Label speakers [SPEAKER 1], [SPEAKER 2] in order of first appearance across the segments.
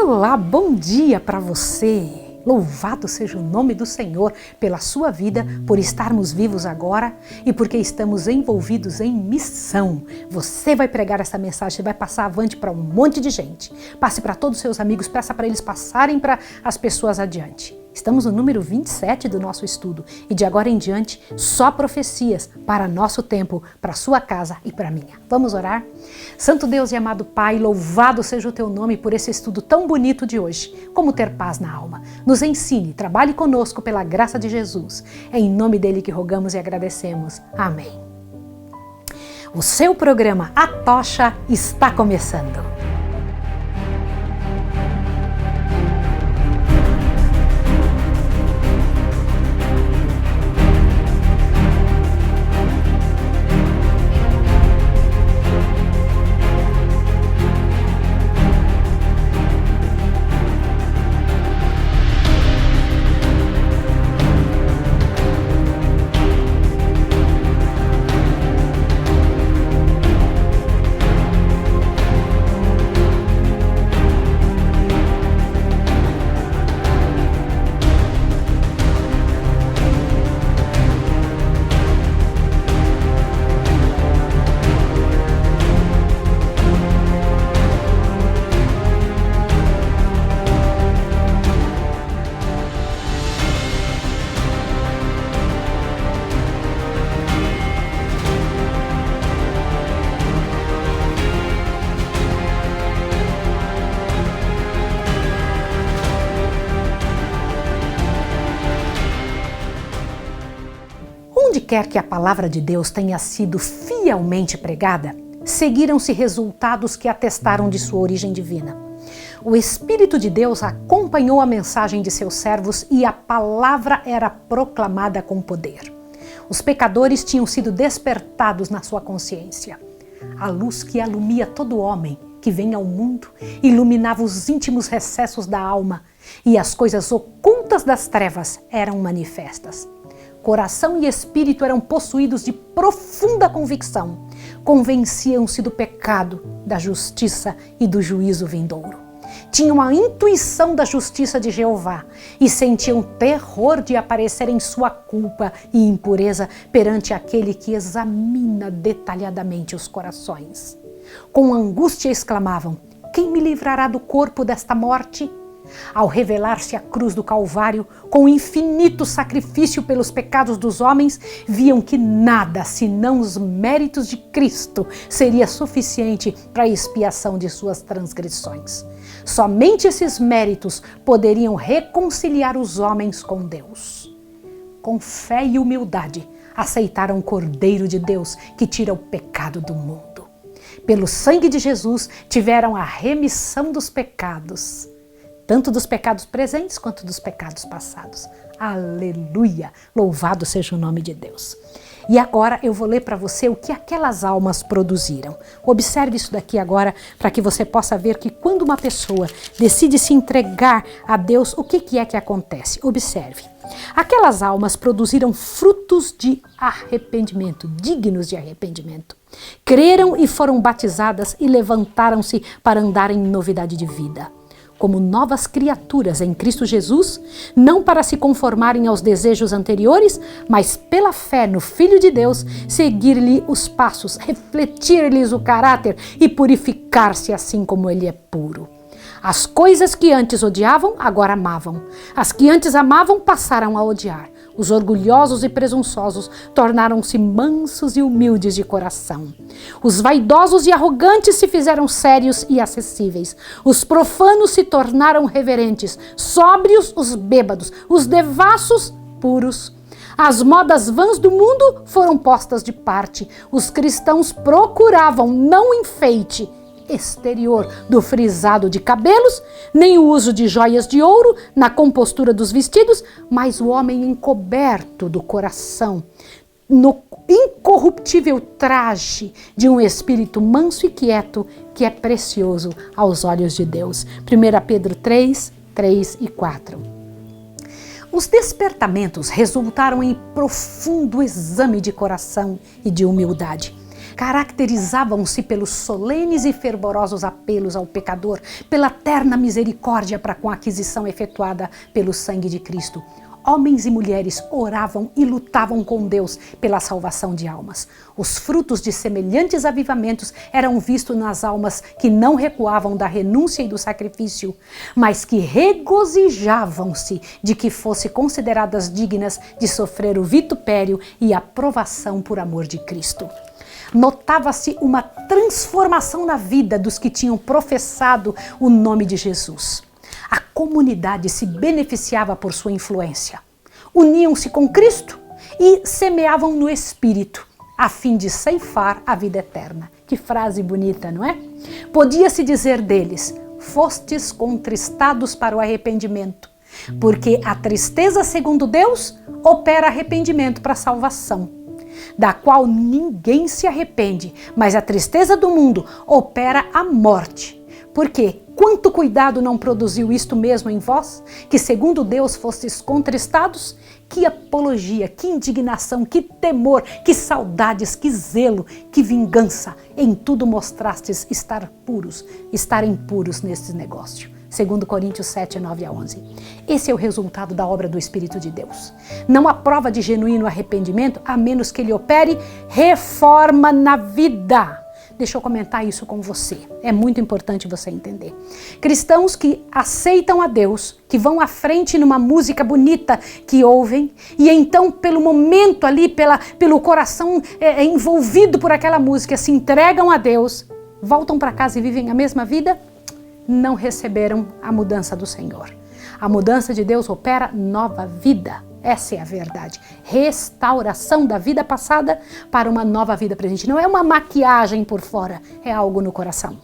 [SPEAKER 1] Olá, bom dia para você! Louvado seja o nome do Senhor pela sua vida, por estarmos vivos agora e porque estamos envolvidos em missão. Você vai pregar essa mensagem, vai passar avante para um monte de gente. Passe para todos os seus amigos, peça para eles passarem para as pessoas adiante. Estamos no número 27 do nosso estudo e de agora em diante só profecias para nosso tempo, para sua casa e para a minha. Vamos orar? Santo Deus e amado Pai, louvado seja o teu nome por esse estudo tão bonito de hoje. Como ter paz na alma. Nos ensine, trabalhe conosco pela graça de Jesus. É em nome dele que rogamos e agradecemos. Amém. O seu programa A Tocha está começando. Onde quer que a palavra de Deus tenha sido fielmente pregada, seguiram-se resultados que atestaram de sua origem divina. O Espírito de Deus acompanhou a mensagem de seus servos e a palavra era proclamada com poder. Os pecadores tinham sido despertados na sua consciência. A luz que alumia todo homem que vem ao mundo iluminava os íntimos recessos da alma e as coisas ocultas das trevas eram manifestas. Coração e espírito eram possuídos de profunda convicção. Convenciam-se do pecado, da justiça e do juízo vindouro. Tinham a intuição da justiça de Jeová e sentiam terror de aparecer em sua culpa e impureza perante aquele que examina detalhadamente os corações. Com angústia exclamavam: quem me livrará do corpo desta morte? Ao revelar-se a cruz do Calvário, com o infinito sacrifício pelos pecados dos homens, viam que nada, senão os méritos de Cristo, seria suficiente para a expiação de suas transgressões. Somente esses méritos poderiam reconciliar os homens com Deus. Com fé e humildade, aceitaram o Cordeiro de Deus que tira o pecado do mundo. Pelo sangue de Jesus, tiveram a remissão dos pecados, tanto dos pecados presentes quanto dos pecados passados. Aleluia! Louvado seja o nome de Deus. E agora eu vou ler para você o que aquelas almas produziram. Observe isso daqui agora para que você possa ver que quando uma pessoa decide se entregar a Deus, o que é que acontece? Observe. Aquelas almas produziram frutos de arrependimento, dignos de arrependimento. Creram e foram batizadas e levantaram-se para andar em novidade de vida. Como novas criaturas em Cristo Jesus, não para se conformarem aos desejos anteriores, mas pela fé no Filho de Deus, seguir-lhe os passos, refletir-lhes o caráter e purificar-se assim como ele é puro. As coisas que antes odiavam, agora amavam. As que antes amavam, passaram a odiar. Os orgulhosos e presunçosos tornaram-se mansos e humildes de coração. Os vaidosos e arrogantes se fizeram sérios e acessíveis. Os profanos se tornaram reverentes, sóbrios os bêbados, os devassos puros. As modas vãs do mundo foram postas de parte. Os cristãos procuravam não enfeite exterior do frisado de cabelos, nem o uso de joias de ouro na compostura dos vestidos, mas o homem encoberto do coração, no incorruptível traje de um espírito manso e quieto, que é precioso aos olhos de Deus. 1 Pedro 3, 3 e 4. Os despertamentos resultaram em profundo exame de coração e de humildade. caracterizavam-se pelos solenes e fervorosos apelos ao pecador, pela terna misericórdia para com a aquisição efetuada pelo sangue de Cristo. Homens e mulheres oravam e lutavam com Deus pela salvação de almas. Os frutos de semelhantes avivamentos eram vistos nas almas que não recuavam da renúncia e do sacrifício, mas que regozijavam-se de que fossem consideradas dignas de sofrer o vitupério e a provação por amor de Cristo. Notava-se uma transformação na vida dos que tinham professado o nome de Jesus. A comunidade se beneficiava por sua influência. Uniam-se com Cristo e semeavam no Espírito, a fim de ceifar a vida eterna. Que frase bonita, não é? Podia-se dizer deles: fostes contristados para o arrependimento, porque a tristeza, segundo Deus, opera arrependimento para a salvação, da qual ninguém se arrepende, mas a tristeza do mundo opera a morte. Porque quanto cuidado não produziu isto mesmo em vós, que segundo Deus fostes contristados? Que apologia, que indignação, que temor, que saudades, que zelo, que vingança. Em tudo mostrastes estarem puros nesse negócio. 2 Coríntios 7, 9 a 11. Esse é o resultado da obra do Espírito de Deus. Não há prova de genuíno arrependimento, a menos que ele opere reforma na vida. Deixa eu comentar isso com você. É muito importante você entender. Cristãos que aceitam a Deus, que vão à frente numa música bonita que ouvem, e então pelo momento ali, pelo coração envolvido por aquela música, se entregam a Deus, voltam para casa e vivem a mesma vida, não receberam a mudança do Senhor. A mudança de Deus opera nova vida. Essa é a verdade. Restauração da vida passada para uma nova vida presente. Não é uma maquiagem por fora, é algo no coração.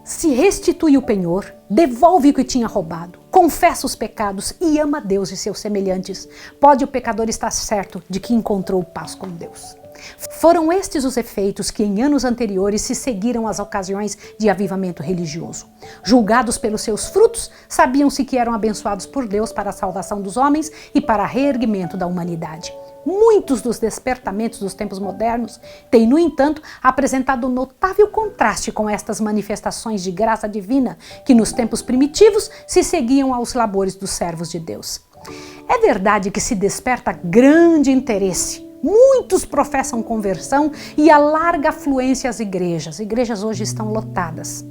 [SPEAKER 1] Se restitui o penhor, devolve o que tinha roubado, confessa os pecados e ama Deus e seus semelhantes. Pode o pecador estar certo de que encontrou paz com Deus. Foram estes os efeitos que em anos anteriores se seguiram às ocasiões de avivamento religioso. Julgados pelos seus frutos, sabiam-se que eram abençoados por Deus para a salvação dos homens e para reerguimento da humanidade. Muitos dos despertamentos dos tempos modernos têm, no entanto, apresentado um notável contraste com estas manifestações de graça divina que nos tempos primitivos se seguiam aos labores dos servos de Deus. É verdade que se desperta grande interesse. Muitos professam conversão e há larga afluência às igrejas. As igrejas hoje estão lotadas.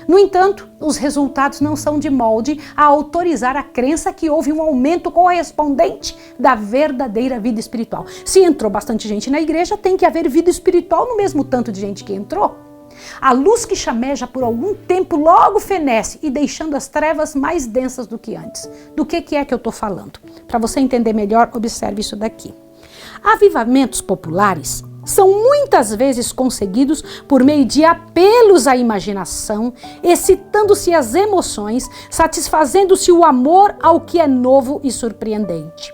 [SPEAKER 1] No entanto, os resultados não são de molde a autorizar a crença que houve um aumento correspondente da verdadeira vida espiritual. Se entrou bastante gente na igreja, tem que haver vida espiritual no mesmo tanto de gente que entrou. A luz que chameja por algum tempo logo fenece e deixando as trevas mais densas do que antes. Do que é que eu estou falando? Para você entender melhor, observe isso daqui. Avivamentos populares são muitas vezes conseguidos por meio de apelos à imaginação, excitando-se as emoções, satisfazendo-se o amor ao que é novo e surpreendente.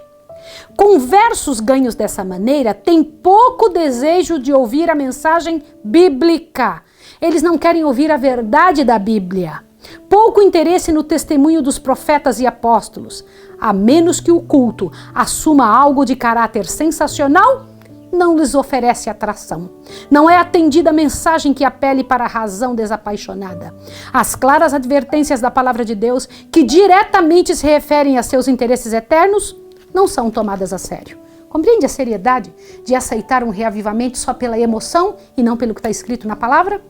[SPEAKER 1] Conversos ganhos dessa maneira têm pouco desejo de ouvir a mensagem bíblica. Eles não querem ouvir a verdade da Bíblia. Pouco interesse no testemunho dos profetas e apóstolos. A menos que o culto assuma algo de caráter sensacional, não lhes oferece atração. Não é atendida a mensagem que apele para a razão desapaixonada. As claras advertências da palavra de Deus, que diretamente se referem a seus interesses eternos, não são tomadas a sério. Compreende a seriedade de aceitar um reavivamento só pela emoção e não pelo que está escrito na palavra?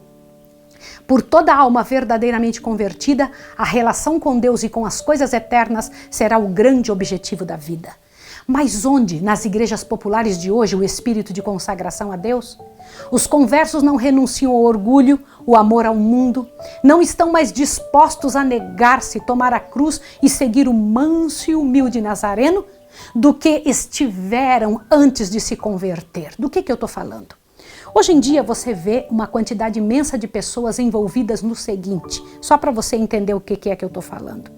[SPEAKER 1] Por toda alma verdadeiramente convertida, a relação com Deus e com as coisas eternas será o grande objetivo da vida. Mas onde, nas igrejas populares de hoje, o espírito de consagração a Deus? Os conversos não renunciam ao orgulho, o amor ao mundo, não estão mais dispostos a negar-se, tomar a cruz e seguir o manso e humilde Nazareno do que estiveram antes de se converter. Do que eu estou falando? Hoje em dia você vê uma quantidade imensa de pessoas envolvidas no seguinte, só para você entender o que é que eu estou falando.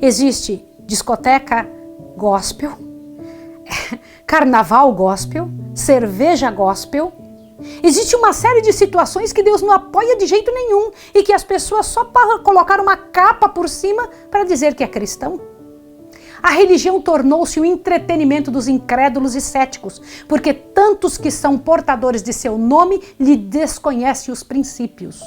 [SPEAKER 1] Existe discoteca gospel, carnaval gospel, cerveja gospel. Existe uma série de situações que Deus não apoia de jeito nenhum e que as pessoas só para colocar uma capa por cima para dizer que é cristão. A religião tornou-se o entretenimento dos incrédulos e céticos, porque tantos que são portadores de seu nome lhe desconhecem os princípios.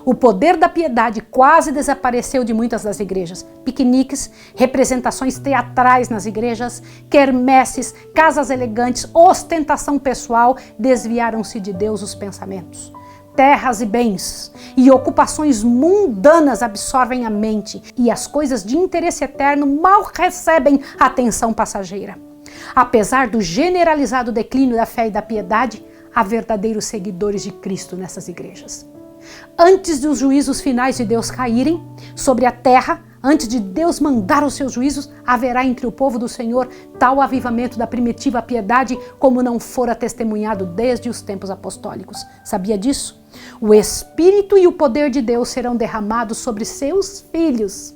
[SPEAKER 1] O poder da piedade quase desapareceu de muitas das igrejas. Piqueniques, representações teatrais nas igrejas, quermesses, casas elegantes, ostentação pessoal desviaram-se de Deus os pensamentos. Terras e bens e ocupações mundanas absorvem a mente e as coisas de interesse eterno mal recebem atenção passageira. Apesar do generalizado declínio da fé e da piedade, há verdadeiros seguidores de Cristo nessas igrejas. Antes dos juízos finais de Deus caírem sobre a terra, antes de Deus mandar os seus juízos, haverá entre o povo do Senhor tal avivamento da primitiva piedade como não fora testemunhado desde os tempos apostólicos. Sabia disso? O Espírito e o poder de Deus serão derramados sobre seus filhos.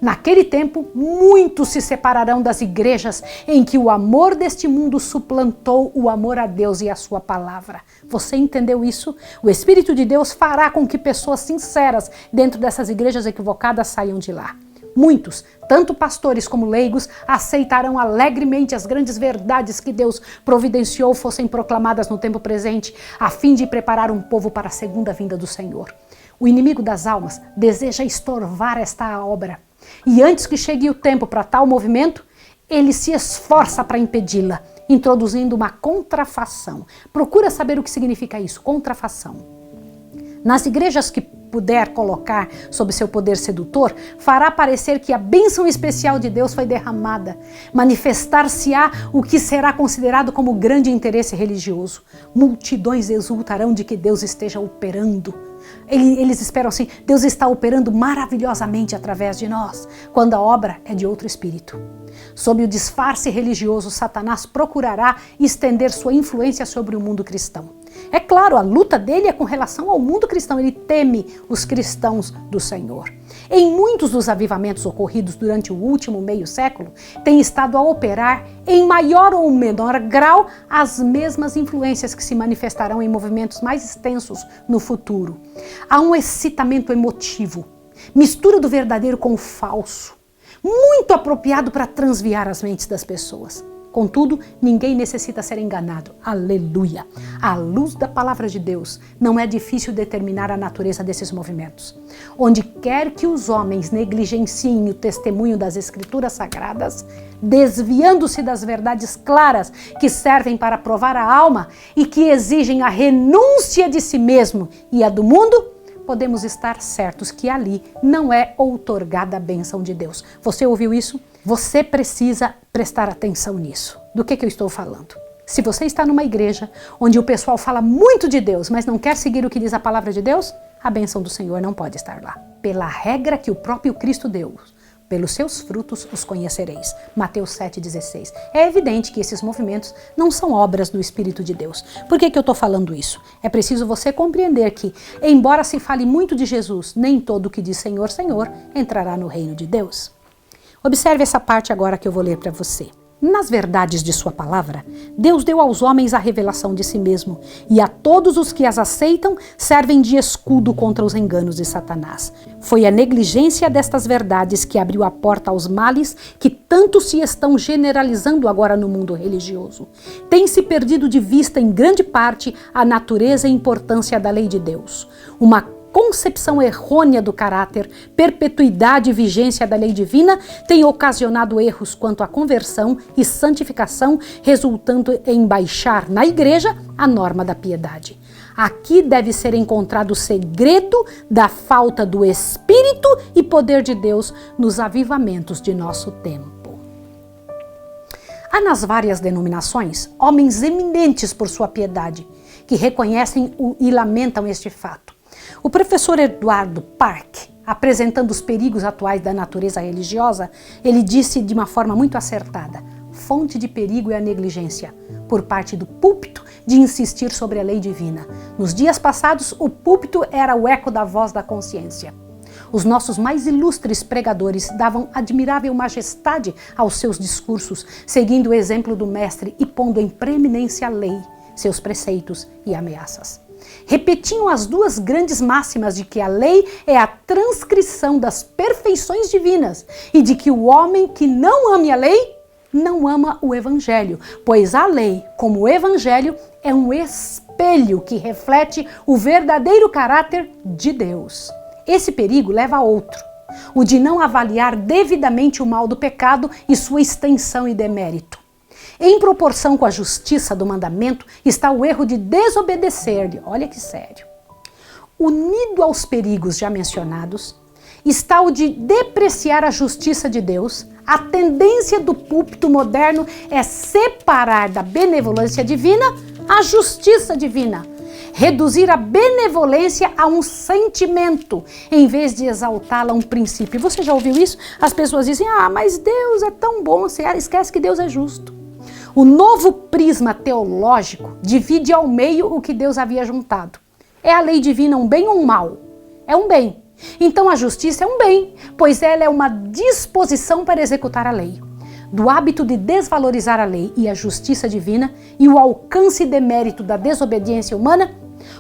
[SPEAKER 1] Naquele tempo, muitos se separarão das igrejas em que o amor deste mundo suplantou o amor a Deus e a sua palavra. Você entendeu isso? O Espírito de Deus fará com que pessoas sinceras dentro dessas igrejas equivocadas saiam de lá. Muitos, tanto pastores como leigos, aceitarão alegremente as grandes verdades que Deus providenciou fossem proclamadas no tempo presente, a fim de preparar um povo para a segunda vinda do Senhor. O inimigo das almas deseja estorvar esta obra. E antes que chegue o tempo para tal movimento, ele se esforça para impedi-la, introduzindo uma contrafação. Procura saber o que significa isso, contrafação. Nas igrejas que puder colocar sob seu poder sedutor, fará parecer que a bênção especial de Deus foi derramada. Manifestar-se-á o que será considerado como grande interesse religioso. Multidões exultarão de que Deus esteja operando. Eles esperam assim, Deus está operando maravilhosamente através de nós, quando a obra é de outro espírito. Sob o disfarce religioso, Satanás procurará estender sua influência sobre o mundo cristão. É claro, a luta dele é com relação ao mundo cristão, ele teme os cristãos do Senhor. Em muitos dos avivamentos ocorridos durante o último meio século, tem estado a operar, em maior ou menor grau, as mesmas influências que se manifestarão em movimentos mais extensos no futuro. Há um excitamento emotivo, mistura do verdadeiro com o falso, muito apropriado para transviar as mentes das pessoas. Contudo, ninguém necessita ser enganado. Aleluia! À luz da palavra de Deus, não é difícil determinar a natureza desses movimentos. Onde quer que os homens negligenciem o testemunho das Escrituras Sagradas, desviando-se das verdades claras que servem para provar a alma e que exigem a renúncia de si mesmo e a do mundo, podemos estar certos que ali não é outorgada a bênção de Deus. Você ouviu isso? Você precisa prestar atenção nisso. Do que eu estou falando? Se você está numa igreja onde o pessoal fala muito de Deus, mas não quer seguir o que diz a palavra de Deus, a bênção do Senhor não pode estar lá. Pela regra que o próprio Cristo deu, pelos seus frutos os conhecereis. Mateus 7,16. É evidente que esses movimentos não são obras do Espírito de Deus. Por que eu estou falando isso? É preciso você compreender que, embora se fale muito de Jesus, nem todo o que diz Senhor, Senhor entrará no reino de Deus. Observe essa parte agora que eu vou ler para você. Nas verdades de sua palavra, Deus deu aos homens a revelação de si mesmo, e a todos os que as aceitam servem de escudo contra os enganos de Satanás. Foi a negligência destas verdades que abriu a porta aos males que tanto se estão generalizando agora no mundo religioso. Tem-se perdido de vista em grande parte a natureza e importância da lei de Deus. Uma concepção errônea do caráter, perpetuidade e vigência da lei divina tem ocasionado erros quanto à conversão e santificação, resultando em baixar na igreja a norma da piedade. Aqui deve ser encontrado o segredo da falta do Espírito e poder de Deus nos avivamentos de nosso tempo. Há nas várias denominações homens eminentes por sua piedade, que reconhecem e lamentam este fato. O professor Eduardo Park, apresentando os perigos atuais da natureza religiosa, ele disse de uma forma muito acertada: fonte de perigo é a negligência, por parte do púlpito, de insistir sobre a lei divina. Nos dias passados, o púlpito era o eco da voz da consciência. Os nossos mais ilustres pregadores davam admirável majestade aos seus discursos, seguindo o exemplo do mestre e pondo em preeminência a lei, seus preceitos e ameaças. repetiam as duas grandes máximas de que a lei é a transcrição das perfeições divinas e de que o homem que não ame a lei não ama o Evangelho, pois a lei, como o Evangelho, é um espelho que reflete o verdadeiro caráter de Deus. Esse perigo leva a outro, o de não avaliar devidamente o mal do pecado e sua extensão e demérito. Em proporção com a justiça do mandamento está o erro de desobedecer-lhe. Olha que sério. Unido aos perigos já mencionados, está o de depreciar a justiça de Deus. A tendência do púlpito moderno é separar da benevolência divina a justiça divina. Reduzir a benevolência a um sentimento, em vez de exaltá-la a um princípio. Você já ouviu isso? As pessoas dizem, mas Deus é tão bom, você esquece que Deus é justo. O novo prisma teológico divide ao meio o que Deus havia juntado. É a lei divina um bem ou um mal? É um bem. Então a justiça é um bem, pois ela é uma disposição para executar a lei. Do hábito de desvalorizar a lei e a justiça divina e o alcance e demérito da desobediência humana,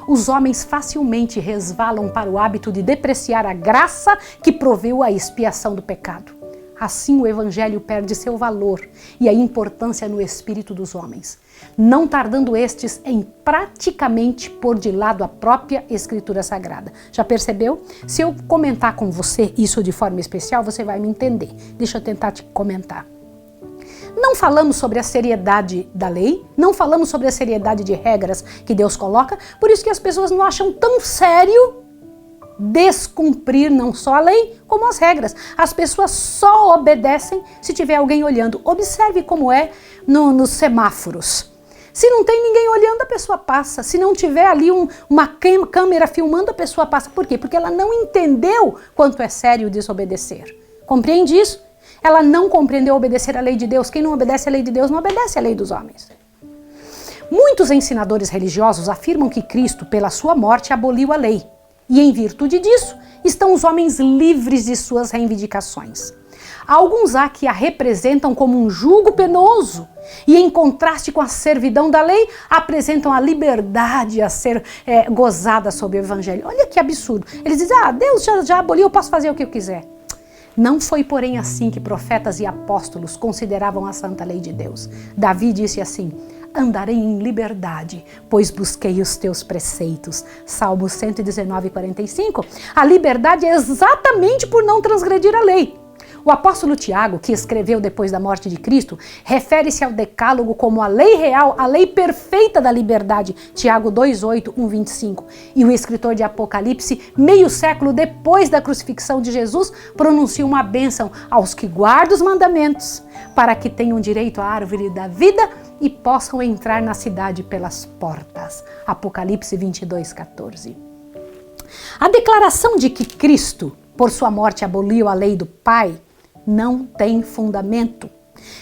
[SPEAKER 1] os homens facilmente resvalam para o hábito de depreciar a graça que proveu a expiação do pecado. Assim o Evangelho perde seu valor e a importância no espírito dos homens, não tardando estes em praticamente pôr de lado a própria Escritura Sagrada. Já percebeu? Se eu comentar com você isso de forma especial, você vai me entender. Deixa eu tentar te comentar. Não falamos sobre a seriedade da lei, não falamos sobre a seriedade de regras que Deus coloca, por isso que as pessoas não acham tão sério descumprir não só a lei, como as regras. As pessoas só obedecem se tiver alguém olhando. Observe como é nos semáforos. Se não tem ninguém olhando, a pessoa passa. Se não tiver ali uma câmera filmando, a pessoa passa. Por quê? Porque ela não entendeu quanto é sério desobedecer. Compreende isso? Ela não compreendeu obedecer a lei de Deus. Quem não obedece a lei de Deus não obedece a lei dos homens. Muitos ensinadores religiosos afirmam que Cristo, pela sua morte, aboliu a lei. E em virtude disso, estão os homens livres de suas reivindicações. Alguns há que a representam como um jugo penoso e, em contraste com a servidão da lei, apresentam a liberdade a ser gozada sob o Evangelho. Olha que absurdo. Eles dizem, Deus já aboliu, eu posso fazer o que eu quiser. Não foi, porém, assim que profetas e apóstolos consideravam a santa lei de Deus. Davi disse assim, andarei em liberdade, pois busquei os teus preceitos. Salmo 119, 45. A liberdade é exatamente por não transgredir a lei. O apóstolo Tiago, que escreveu depois da morte de Cristo, refere-se ao decálogo como a lei real, a lei perfeita da liberdade, Tiago 2:8, 1:25. E o escritor de Apocalipse, meio século depois da crucifixão de Jesus, pronuncia uma bênção aos que guardam os mandamentos, para que tenham direito à árvore da vida e possam entrar na cidade pelas portas. Apocalipse 22:14. A declaração de que Cristo, por sua morte, aboliu a lei do Pai, não tem fundamento.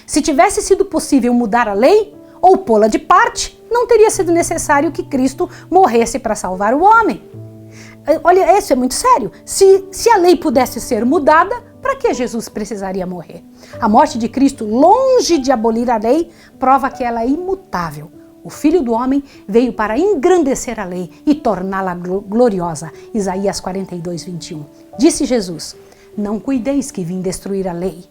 [SPEAKER 1] Se tivesse sido possível mudar a lei ou pô-la de parte, não teria sido necessário que Cristo morresse para salvar o homem. Olha, isso é muito sério. Se a lei pudesse ser mudada, para que Jesus precisaria morrer? A morte de Cristo, longe de abolir a lei, prova que ela é imutável. O Filho do Homem veio para engrandecer a lei e torná-la gloriosa. Isaías 42:21. Disse Jesus, não cuideis que vim destruir a lei,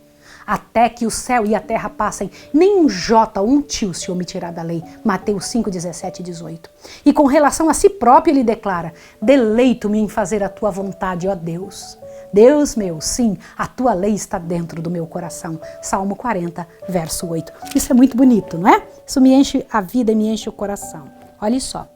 [SPEAKER 1] até que o céu e a terra passem, nem um jota ou um tio se omitirá da lei. Mateus 5:17-18. E com relação a si próprio ele declara, deleito-me em fazer a tua vontade, ó Deus. Deus meu, sim, a tua lei está dentro do meu coração. Salmo 40, verso 8. Isso é muito bonito, não é? Isso me enche a vida e me enche o coração. Olha só.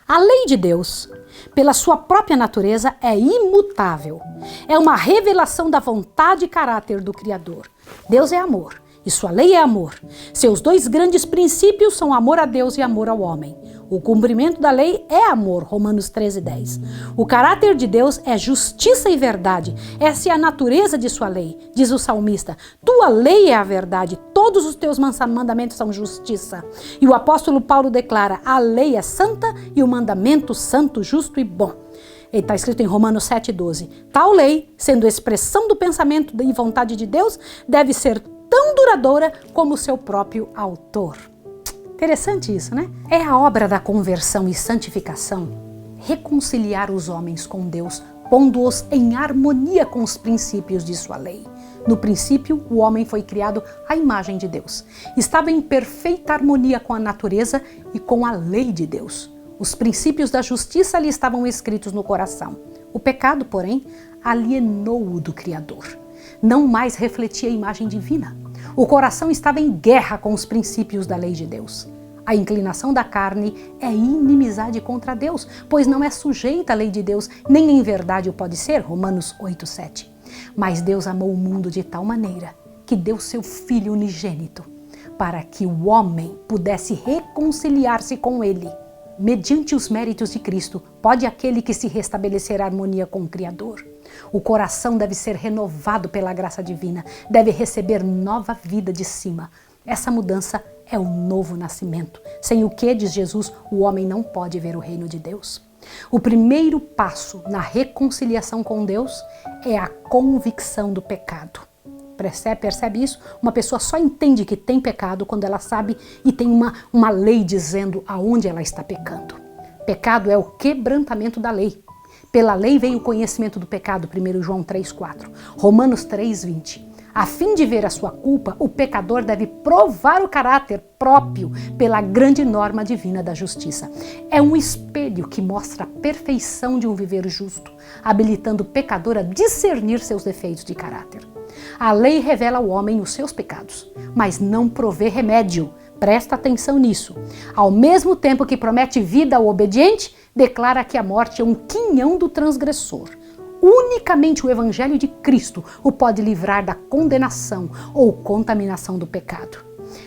[SPEAKER 1] A lei de Deus, pela sua própria natureza, é imutável. É uma revelação da vontade e caráter do Criador. Deus é amor e sua lei é amor. Seus dois grandes princípios são amor a Deus e amor ao homem. O cumprimento da lei é amor, Romanos 13:10. O caráter de Deus é justiça e verdade. Essa é a natureza de sua lei, diz o salmista. Tua lei é a verdade, todos os teus mandamentos são justiça. E o apóstolo Paulo declara, a lei é santa e o mandamento santo, justo e bom. Está escrito em Romanos 7:12. Tal lei, sendo expressão do pensamento e vontade de Deus, deve ser tão duradoura como o seu próprio autor. Interessante isso, né? É a obra da conversão e santificação reconciliar os homens com Deus, pondo-os em harmonia com os princípios de sua lei. No princípio, o homem foi criado à imagem de Deus. Estava em perfeita harmonia com a natureza e com a lei de Deus. Os princípios da justiça lhe estavam escritos no coração. O pecado, porém, alienou-o do Criador. Não mais refletia a imagem divina. O coração estava em guerra com os princípios da lei de Deus. A inclinação da carne é inimizade contra Deus, pois não é sujeita à lei de Deus, nem em verdade o pode ser, Romanos 8:7. Mas Deus amou o mundo de tal maneira que deu seu Filho unigênito, para que o homem pudesse reconciliar-se com ele. Mediante os méritos de Cristo, pode aquele que se restabelecer a harmonia com o Criador. O coração deve ser renovado pela graça divina, deve receber nova vida de cima. Essa mudança é o novo nascimento, sem o que, diz Jesus, o homem não pode ver o reino de Deus. O primeiro passo na reconciliação com Deus é a convicção do pecado. Percebe isso? Uma pessoa só entende que tem pecado quando ela sabe e tem uma lei dizendo aonde ela está pecando. Pecado é o quebrantamento da lei. Pela lei vem o conhecimento do pecado, 1 João 3,4. Romanos 3,20. A fim de ver a sua culpa, o pecador deve provar o caráter próprio pela grande norma divina da justiça. É um espelho que mostra a perfeição de um viver justo, habilitando o pecador a discernir seus defeitos de caráter. A lei revela ao homem os seus pecados, mas não provê remédio. Presta atenção nisso. Ao mesmo tempo que promete vida ao obediente, declara que a morte é um quinhão do transgressor. Unicamente o Evangelho de Cristo o pode livrar da condenação ou contaminação do pecado.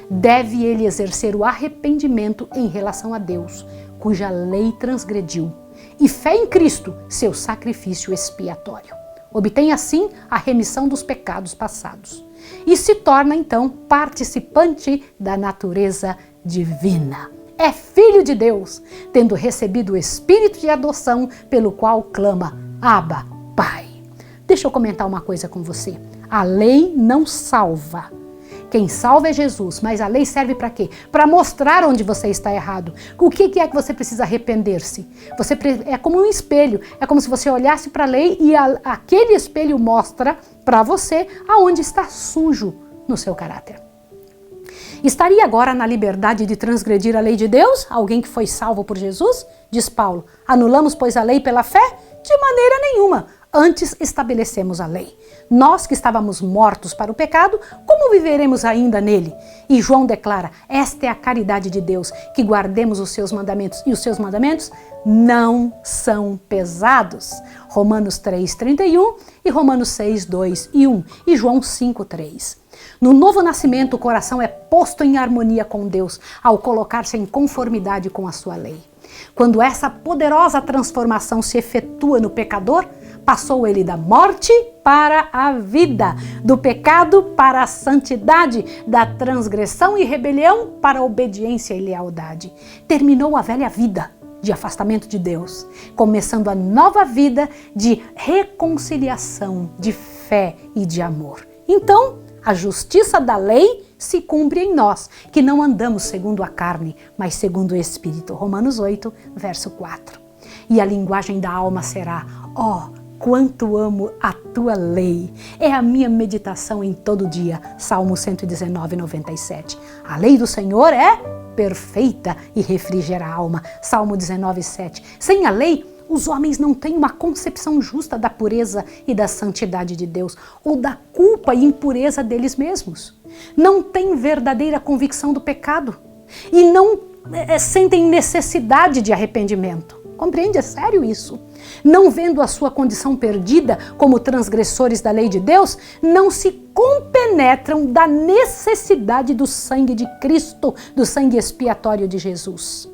[SPEAKER 1] Deve ele exercer o arrependimento em relação a Deus, cuja lei transgrediu, e fé em Cristo, seu sacrifício expiatório. Obtém assim a remissão dos pecados passados e se torna então participante da natureza divina. É filho de Deus, tendo recebido o Espírito de adoção pelo qual clama, Abba, Pai. Deixa eu comentar uma coisa com você. A lei não salva. Quem salva é Jesus, mas a lei serve para quê? Para mostrar onde você está errado. O que é que você precisa arrepender-se? É como um espelho. É como se você olhasse para a lei e aquele espelho mostra para você aonde está sujo no seu caráter. Estaria agora na liberdade de transgredir a lei de Deus? Alguém que foi salvo por Jesus? Diz Paulo, anulamos, pois, a lei pela fé? De maneira nenhuma. Antes estabelecemos a lei. Nós que estávamos mortos para o pecado, como viveremos ainda nele? E João declara, esta é a caridade de Deus, que guardemos os seus mandamentos. E os seus mandamentos não são pesados. Romanos 3:31 e Romanos 6:2-1 e João 5:3. No novo nascimento, o coração é posto em harmonia com Deus ao colocar-se em conformidade com a sua lei. Quando essa poderosa transformação se efetua no pecador, passou ele da morte para a vida, do pecado para a santidade, da transgressão e rebelião para a obediência e lealdade. Terminou a velha vida de afastamento de Deus, começando a nova vida de reconciliação, de fé e de amor. Então, a justiça da lei se cumpre em nós, que não andamos segundo a carne, mas segundo o Espírito. Romanos 8, verso 4. E a linguagem da alma será, quanto amo a tua lei. É a minha meditação em todo dia. Salmo 119, 97. A lei do Senhor é perfeita e refrigera a alma. Salmo 19, 7. Sem a lei, os homens não têm uma concepção justa da pureza e da santidade de Deus, ou da culpa e impureza deles mesmos. Não têm verdadeira convicção do pecado e não sentem necessidade de arrependimento. Compreende? É sério isso. Não vendo a sua condição perdida como transgressores da lei de Deus, não se compenetram da necessidade do sangue de Cristo, do sangue expiatório de Jesus.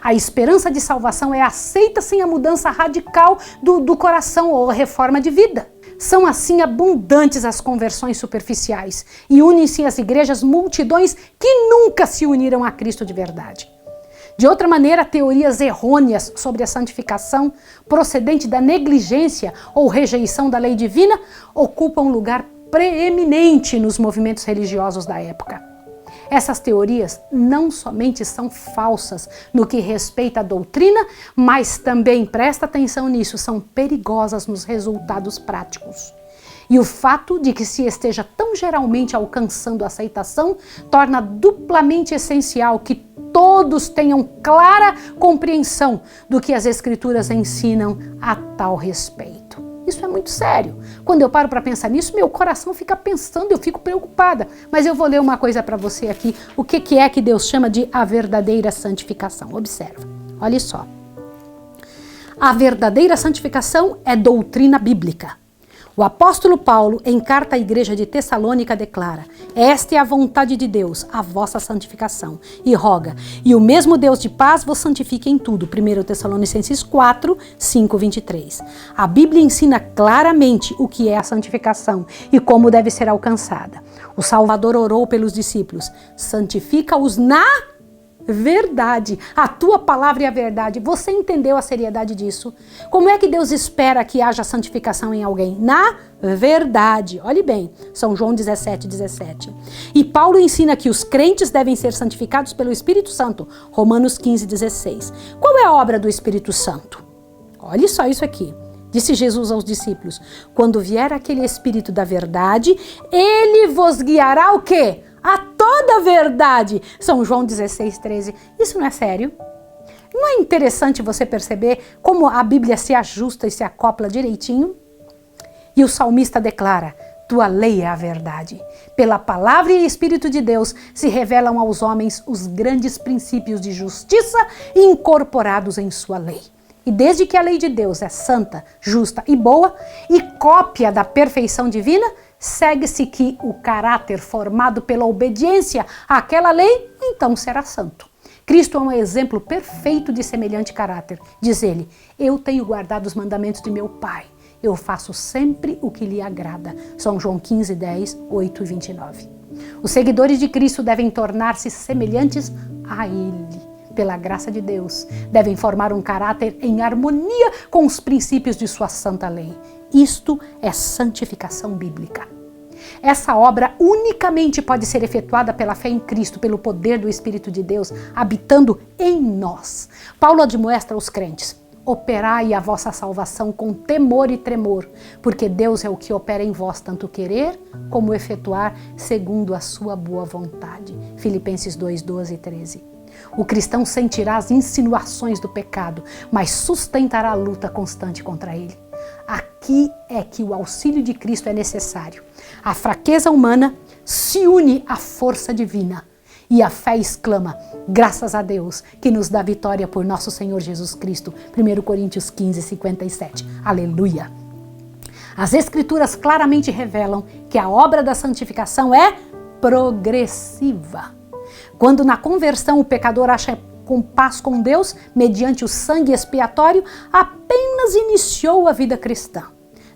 [SPEAKER 1] A esperança de salvação é aceita sem a mudança radical do coração ou a reforma de vida. São assim abundantes as conversões superficiais e unem-se às igrejas multidões que nunca se uniram a Cristo de verdade. De outra maneira, teorias errôneas sobre a santificação, procedente da negligência ou rejeição da lei divina, ocupam um lugar preeminente nos movimentos religiosos da época. Essas teorias não somente são falsas no que respeita à doutrina, mas também, presta atenção nisso, são perigosas nos resultados práticos. E o fato de que se esteja tão geralmente alcançando a aceitação torna duplamente essencial que todos tenham clara compreensão do que as Escrituras ensinam a tal respeito. Isso é muito sério. Quando eu paro para pensar nisso, meu coração fica pensando, eu fico preocupada. Mas eu vou ler uma coisa para você aqui, o que é que Deus chama de a verdadeira santificação. Observa, olha só. A verdadeira santificação é doutrina bíblica. O apóstolo Paulo, em carta à igreja de Tessalônica, declara: esta é a vontade de Deus, a vossa santificação, e roga, e o mesmo Deus de paz vos santifique em tudo. 1 Tessalonicenses 4, 5, 23. A Bíblia ensina claramente o que é a santificação e como deve ser alcançada. O Salvador orou pelos discípulos: santifica-os na verdade. A tua palavra é a verdade. Você entendeu a seriedade disso? Como é que Deus espera que haja santificação em alguém? Na verdade. Olhe bem, São João 17, 17. E Paulo ensina que os crentes devem ser santificados pelo Espírito Santo. Romanos 15, 16. Qual é a obra do Espírito Santo? Olhe só isso aqui. Disse Jesus aos discípulos: quando vier aquele Espírito da verdade, ele vos guiará o quê? A toda a verdade. São João 16, 13. Isso não é sério? Não é interessante você perceber como a Bíblia se ajusta e se acopla direitinho? E o salmista declara: tua lei é a verdade. Pela palavra e Espírito de Deus se revelam aos homens os grandes princípios de justiça incorporados em sua lei. E desde que a lei de Deus é santa, justa e boa, e cópia da perfeição divina, segue-se que o caráter formado pela obediência àquela lei, então será santo. Cristo é um exemplo perfeito de semelhante caráter. Diz ele: eu tenho guardado os mandamentos de meu Pai. Eu faço sempre o que lhe agrada. São João 15, 10, 8 e 29. Os seguidores de Cristo devem tornar-se semelhantes a Ele. Pela graça de Deus, devem formar um caráter em harmonia com os princípios de sua santa lei. Isto é santificação bíblica. Essa obra unicamente pode ser efetuada pela fé em Cristo, pelo poder do Espírito de Deus habitando em nós. Paulo admoesta aos crentes: operai a vossa salvação com temor e tremor, porque Deus é o que opera em vós tanto querer como efetuar segundo a sua boa vontade. Filipenses 2, 12 e 13. O cristão sentirá as insinuações do pecado, mas sustentará a luta constante contra ele. Aqui é que o auxílio de Cristo é necessário. A fraqueza humana se une à força divina e a fé exclama: graças a Deus que nos dá vitória por nosso Senhor Jesus Cristo. 1 Coríntios 15, 57. Aleluia! As Escrituras claramente revelam que a obra da santificação é progressiva. Quando na conversão o pecador acha com paz com Deus, mediante o sangue expiatório, apenas iniciou a vida cristã.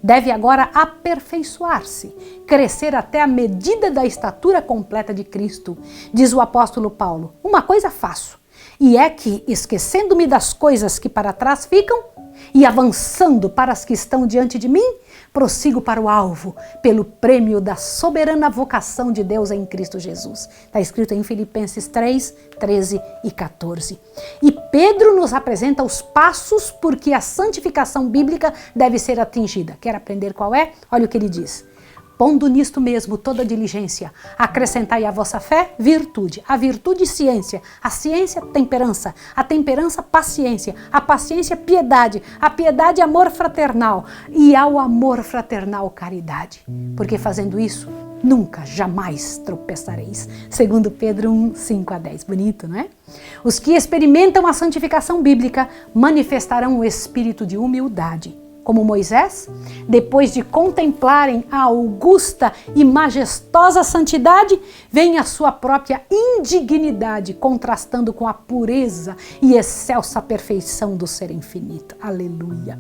[SPEAKER 1] Deve agora aperfeiçoar-se, crescer até a medida da estatura completa de Cristo. Diz o apóstolo Paulo: uma coisa faço, e é que, esquecendo-me das coisas que para trás ficam, e avançando para as que estão diante de mim, prossigo para o alvo, pelo prêmio da soberana vocação de Deus em Cristo Jesus. Está escrito em Filipenses 3, 13 e 14. E Pedro nos apresenta os passos por que a santificação bíblica deve ser atingida. Quer aprender qual é? Olha o que ele diz: pondo nisto mesmo toda diligência, acrescentai à vossa fé virtude, a virtude ciência, a ciência temperança, a temperança paciência, a paciência piedade, a piedade amor fraternal e ao amor fraternal caridade. Porque fazendo isso, nunca, jamais tropeçareis. Segundo Pedro 1, 5 a 10. Bonito, não é? Os que experimentam a santificação bíblica manifestarão o espírito de humildade. Como Moisés, depois de contemplarem a augusta e majestosa santidade, vem a sua própria indignidade, contrastando com a pureza e excelsa perfeição do ser infinito. Aleluia!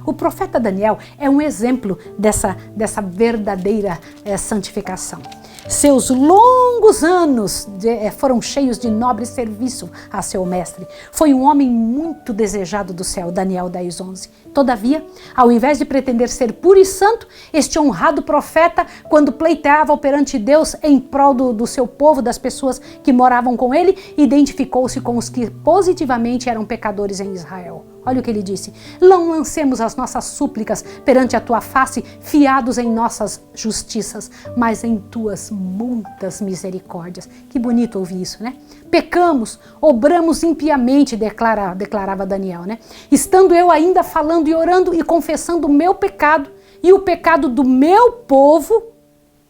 [SPEAKER 1] O profeta Daniel é um exemplo dessa verdadeira santificação. Seus longos anos foram cheios de nobre serviço a seu mestre. Foi um homem muito desejado do céu, Daniel 10:11. Todavia, ao invés de pretender ser puro e santo, este honrado profeta, quando pleiteava perante Deus em prol do seu povo, das pessoas que moravam com ele, identificou-se com os que positivamente eram pecadores em Israel. Olha o que ele disse: não lancemos as nossas súplicas perante a tua face, fiados em nossas justiças, mas em tuas muitas misericórdias. Que bonito ouvir isso, né? Pecamos, obramos impiamente, declarava Daniel, né? Estando eu ainda falando e orando e confessando o meu pecado e o pecado do meu povo.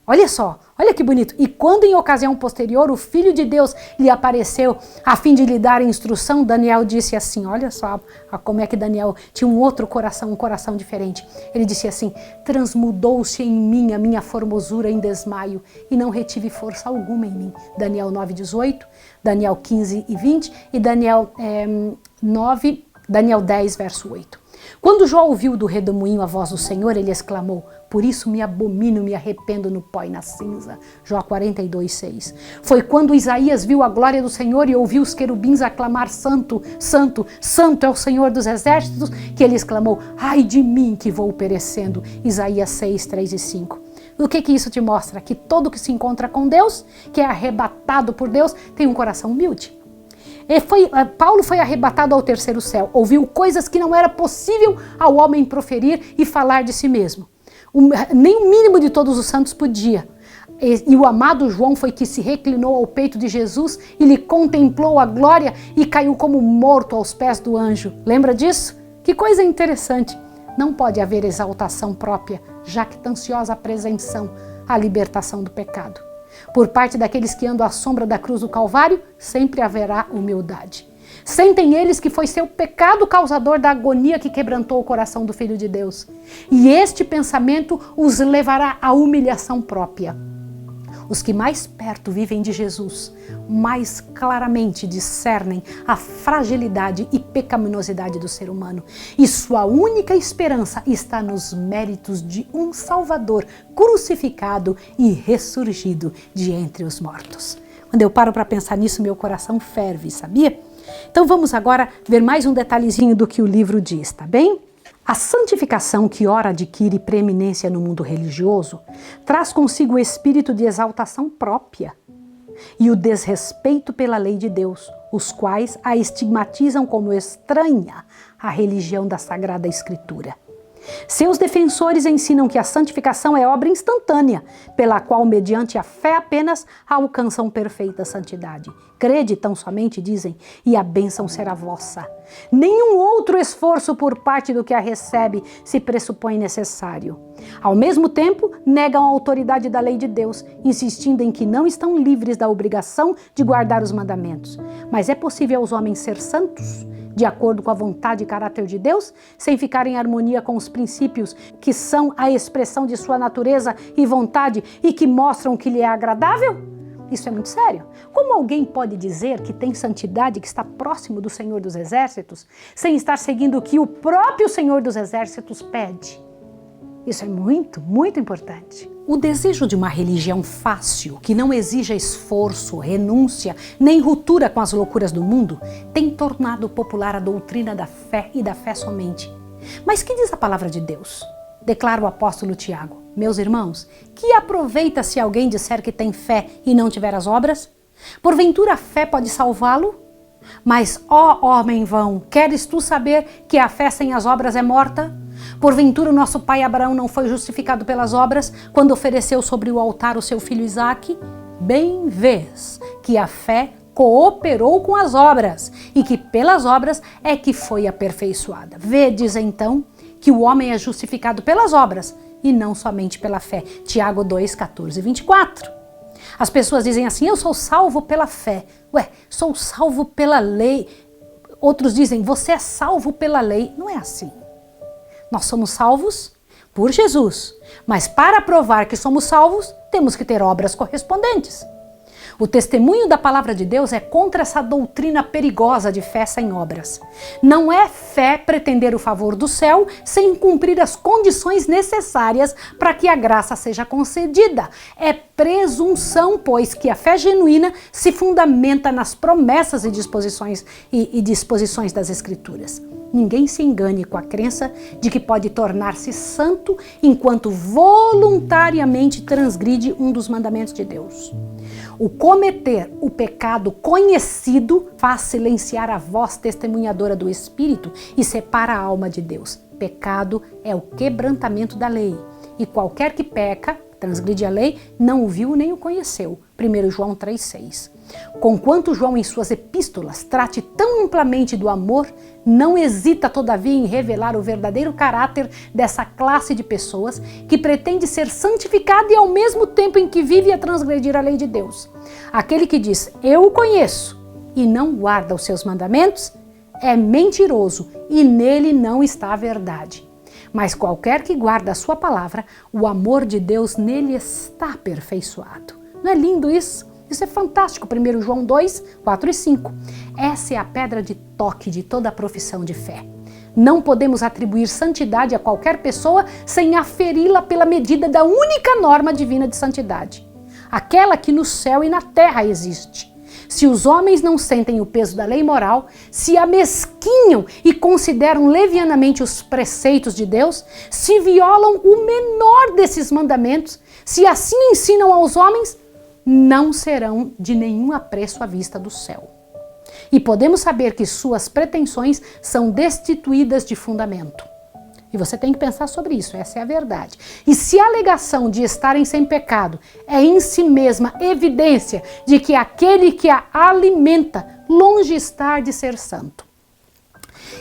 [SPEAKER 1] Olha só, olha que bonito. E quando em ocasião posterior o Filho de Deus lhe apareceu a fim de lhe dar instrução, Daniel disse assim, olha só como é que Daniel tinha um outro coração, um coração diferente. Ele disse assim: transmudou-se em mim a minha formosura em desmaio e não retive força alguma em mim. Daniel 9:18, Daniel 15:20 e Daniel 10, verso 8. Quando Jó ouviu do redemoinho a voz do Senhor, ele exclamou: por isso me abomino, me arrependo no pó e na cinza. Jó 42:6. Foi quando Isaías viu a glória do Senhor e ouviu os querubins aclamar: santo, santo, santo é o Senhor dos exércitos, que ele exclamou: ai de mim que vou perecendo. Isaías 6:3-5. O que isso te mostra? Que todo que se encontra com Deus, que é arrebatado por Deus, tem um coração humilde. Paulo foi arrebatado ao terceiro céu, ouviu coisas que não era possível ao homem proferir e falar de si mesmo. Nem o mínimo de todos os santos podia. E o amado João foi que se reclinou ao peito de Jesus e lhe contemplou a glória e caiu como morto aos pés do anjo. Lembra disso? Que coisa interessante. Não pode haver exaltação própria, jactanciosa presunção, a libertação do pecado. Por parte daqueles que andam à sombra da cruz do Calvário, sempre haverá humildade. Sentem eles que foi seu pecado causador da agonia que quebrantou o coração do Filho de Deus. E este pensamento os levará à humilhação própria. Os que mais perto vivem de Jesus, mais claramente discernem a fragilidade e pecaminosidade do ser humano. E sua única esperança está nos méritos de um Salvador crucificado e ressurgido de entre os mortos. Quando eu paro para pensar nisso, meu coração ferve, sabia? Então vamos agora ver mais um detalhezinho do que o livro diz, tá bem? A santificação que ora adquire preeminência no mundo religioso traz consigo o espírito de exaltação própria e o desrespeito pela lei de Deus, os quais a estigmatizam como estranha à religião da Sagrada Escritura. Seus defensores ensinam que a santificação é obra instantânea, pela qual, mediante a fé apenas, alcançam perfeita santidade. Crede tão somente, dizem, e a bênção será vossa. Nenhum outro esforço por parte do que a recebe se pressupõe necessário. Ao mesmo tempo, negam a autoridade da lei de Deus, insistindo em que não estão livres da obrigação de guardar os mandamentos. Mas é possível aos homens ser santos, de acordo com a vontade e caráter de Deus, sem ficar em harmonia com os princípios que são a expressão de sua natureza e vontade e que mostram que lhe é agradável? Isso é muito sério. Como alguém pode dizer que tem santidade, que está próximo do Senhor dos Exércitos, sem estar seguindo o que o próprio Senhor dos Exércitos pede? Isso é muito, muito importante. O desejo de uma religião fácil, que não exija esforço, renúncia, nem ruptura com as loucuras do mundo, tem tornado popular a doutrina da fé e da fé somente. Mas que diz a palavra de Deus? Declara o apóstolo Tiago: meus irmãos, que aproveita se alguém disser que tem fé e não tiver as obras? Porventura a fé pode salvá-lo? Mas, ó homem vão, queres tu saber que a fé sem as obras é morta? Porventura o nosso pai Abraão não foi justificado pelas obras quando ofereceu sobre o altar o seu filho Isaque? Bem vês que a fé cooperou com as obras e que pelas obras é que foi aperfeiçoada. Vedes então que o homem é justificado pelas obras e não somente pela fé. Tiago 2:14-24. As pessoas dizem assim: eu sou salvo pela fé. Ué, sou salvo pela lei. Outros dizem: você é salvo pela lei. Não é assim. Nós somos salvos por Jesus, mas para provar que somos salvos, temos que ter obras correspondentes. O testemunho da palavra de Deus é contra essa doutrina perigosa de fé sem obras. Não é fé pretender o favor do céu sem cumprir as condições necessárias para que a graça seja concedida. É presunção, pois, que a fé genuína se fundamenta nas promessas e disposições das Escrituras. Ninguém se engane com a crença de que pode tornar-se santo enquanto voluntariamente transgride um dos mandamentos de Deus. O cometer o pecado conhecido faz silenciar a voz testemunhadora do Espírito e separa a alma de Deus. Pecado é o quebrantamento da lei, e qualquer que peca, transgride a lei, não o viu nem o conheceu. 1 João 3,6. Conquanto João em suas epístolas trate tão amplamente do amor, não hesita todavia em revelar o verdadeiro caráter dessa classe de pessoas que pretende ser santificada e ao mesmo tempo em que vive a transgredir a lei de Deus. Aquele que diz, eu o conheço, e não guarda os seus mandamentos, é mentiroso e nele não está a verdade. Mas qualquer que guarda a sua palavra, o amor de Deus nele está aperfeiçoado. Não é lindo isso? Isso é fantástico. 1 João 2, 4 e 5. Essa é a pedra de toque de toda a profissão de fé. Não podemos atribuir santidade a qualquer pessoa sem aferi-la pela medida da única norma divina de santidade, aquela que no céu e na terra existe. Se os homens não sentem o peso da lei moral, se amesquinham e consideram levianamente os preceitos de Deus, se violam o menor desses mandamentos, se assim ensinam aos homens, não serão de nenhum apreço à vista do céu. E podemos saber que suas pretensões são destituídas de fundamento. E você tem que pensar sobre isso, essa é a verdade. E se a alegação de estarem sem pecado é em si mesma evidência de que aquele que a alimenta longe está de ser santo,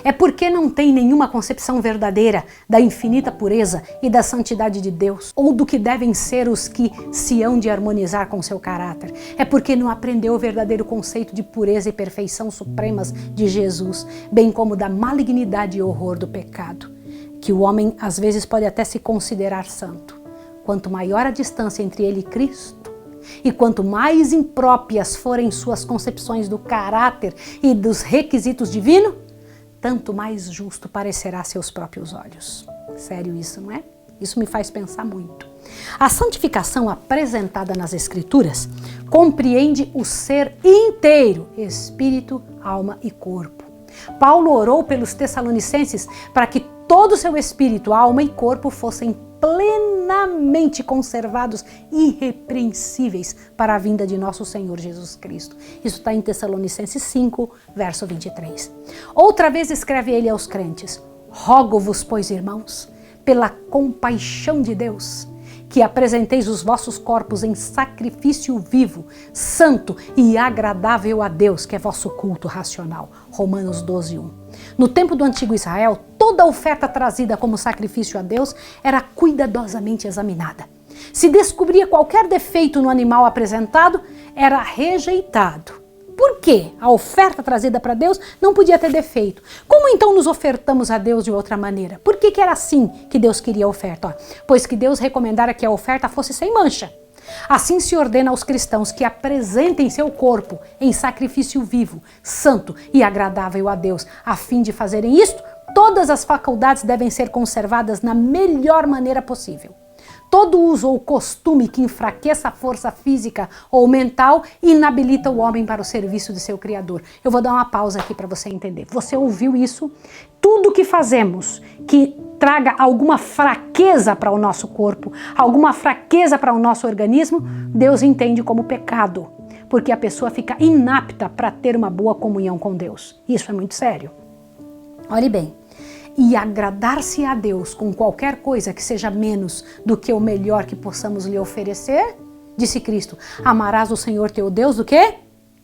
[SPEAKER 1] é porque não tem nenhuma concepção verdadeira da infinita pureza e da santidade de Deus, ou do que devem ser os que se hão de harmonizar com seu caráter. É porque não aprendeu o verdadeiro conceito de pureza e perfeição supremas de Jesus, bem como da malignidade e horror do pecado, que o homem às vezes pode até se considerar santo. Quanto maior a distância entre ele e Cristo, e quanto mais impróprias forem suas concepções do caráter e dos requisitos divinos, tanto mais justo parecerá a seus próprios olhos. Sério isso, não é? Isso me faz pensar muito. A santificação apresentada nas Escrituras compreende o ser inteiro, espírito, alma e corpo. Paulo orou pelos Tessalonicenses para que todo o seu espírito, alma e corpo fossem plenamente conservados, irrepreensíveis para a vinda de nosso Senhor Jesus Cristo. Isso está em Tessalonicenses 5, verso 23. Outra vez escreve ele aos crentes: rogo-vos, pois, irmãos, pela compaixão de Deus, que apresenteis os vossos corpos em sacrifício vivo, santo e agradável a Deus, que é vosso culto racional. Romanos 12, 1. No tempo do antigo Israel, toda oferta trazida como sacrifício a Deus era cuidadosamente examinada. Se descobria qualquer defeito no animal apresentado, era rejeitado. Por quê? A oferta trazida para Deus não podia ter defeito. Como então nos ofertamos a Deus de outra maneira? Por que era assim que Deus queria a oferta? Pois que Deus recomendara que a oferta fosse sem mancha. Assim se ordena aos cristãos que apresentem seu corpo em sacrifício vivo, santo e agradável a Deus. A fim de fazerem isto, todas as faculdades devem ser conservadas na melhor maneira possível. Todo uso ou costume que enfraqueça a força física ou mental inabilita o homem para o serviço de seu Criador. Eu vou dar uma pausa aqui para você entender. Você ouviu isso? Tudo que fazemos que traga alguma fraqueza para o nosso corpo, alguma fraqueza para o nosso organismo, Deus entende como pecado, porque a pessoa fica inapta para ter uma boa comunhão com Deus. Isso é muito sério. Olhe bem. E agradar-se a Deus com qualquer coisa que seja menos do que o melhor que possamos lhe oferecer, disse Cristo, amarás o Senhor teu Deus do quê?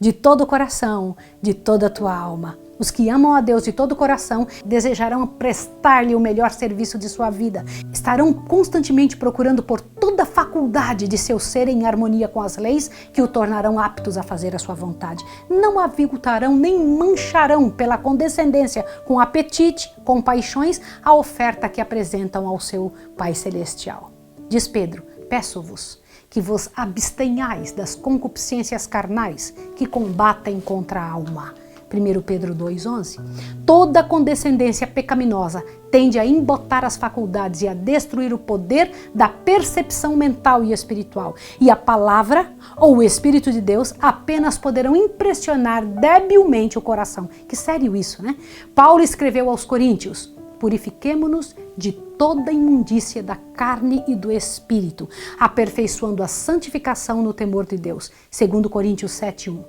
[SPEAKER 1] De todo o coração, de toda a tua alma. Os que amam a Deus de todo o coração desejarão prestar-lhe o melhor serviço de sua vida. Estarão constantemente procurando por toda a faculdade de seu ser em harmonia com as leis que o tornarão aptos a fazer a sua vontade. Não aviltarão nem mancharão pela condescendência, com apetite, com paixões, a oferta que apresentam ao seu Pai Celestial. Diz Pedro, peço-vos que vos abstenhais das concupiscências carnais que combatem contra a alma. 1 Pedro 2,11. Toda condescendência pecaminosa tende a embotar as faculdades e a destruir o poder da percepção mental e espiritual. E a palavra ou o Espírito de Deus apenas poderão impressionar debilmente o coração. Que sério isso, né? Paulo escreveu aos Coríntios: purifiquemo-nos de toda imundícia da carne e do espírito, aperfeiçoando a santificação no temor de Deus. 2 Coríntios 7,1.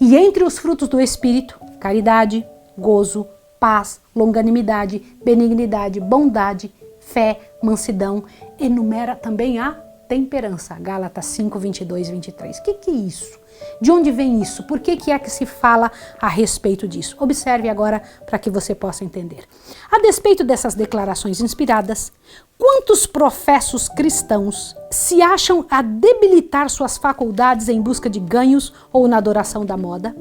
[SPEAKER 1] E entre os frutos do Espírito, caridade, gozo, paz, longanimidade, benignidade, bondade, fé, mansidão, enumera também a temperança. Gálatas 5, 22 e 23. O que é isso? De onde vem isso? Por que é que se fala a respeito disso? Observe agora para que você possa entender. A despeito dessas declarações inspiradas, quantos professos cristãos se acham a debilitar suas faculdades em busca de ganhos ou na adoração da moda?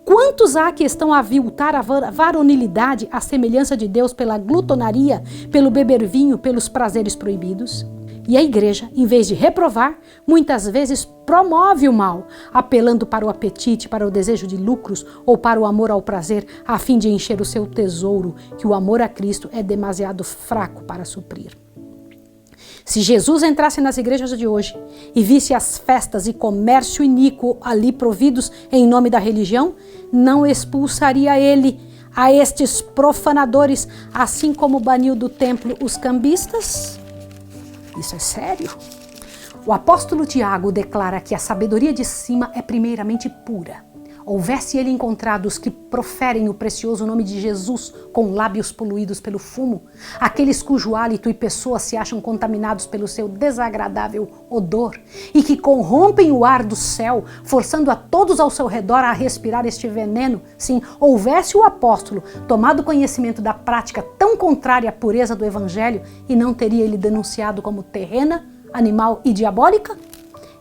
[SPEAKER 1] Quantos há que estão a aviltar a varonilidade à semelhança de Deus pela glutonaria, pelo beber vinho, pelos prazeres proibidos? E a igreja, em vez de reprovar, muitas vezes promove o mal, apelando para o apetite, para o desejo de lucros ou para o amor ao prazer, a fim de encher o seu tesouro, que o amor a Cristo é demasiado fraco para suprir. Se Jesus entrasse nas igrejas de hoje e visse as festas e comércio iníquo ali providos em nome da religião, não expulsaria ele a estes profanadores, assim como baniu do templo os cambistas? Isso é sério? O apóstolo Tiago declara que a sabedoria de cima é primeiramente pura. Houvesse ele encontrado os que proferem o precioso nome de Jesus com lábios poluídos pelo fumo, aqueles cujo hálito e pessoas se acham contaminados pelo seu desagradável odor e que corrompem o ar do céu, forçando a todos ao seu redor a respirar este veneno, sim, houvesse o apóstolo tomado conhecimento da prática tão contrária à pureza do evangelho, e não teria ele denunciado como terrena, animal e diabólica?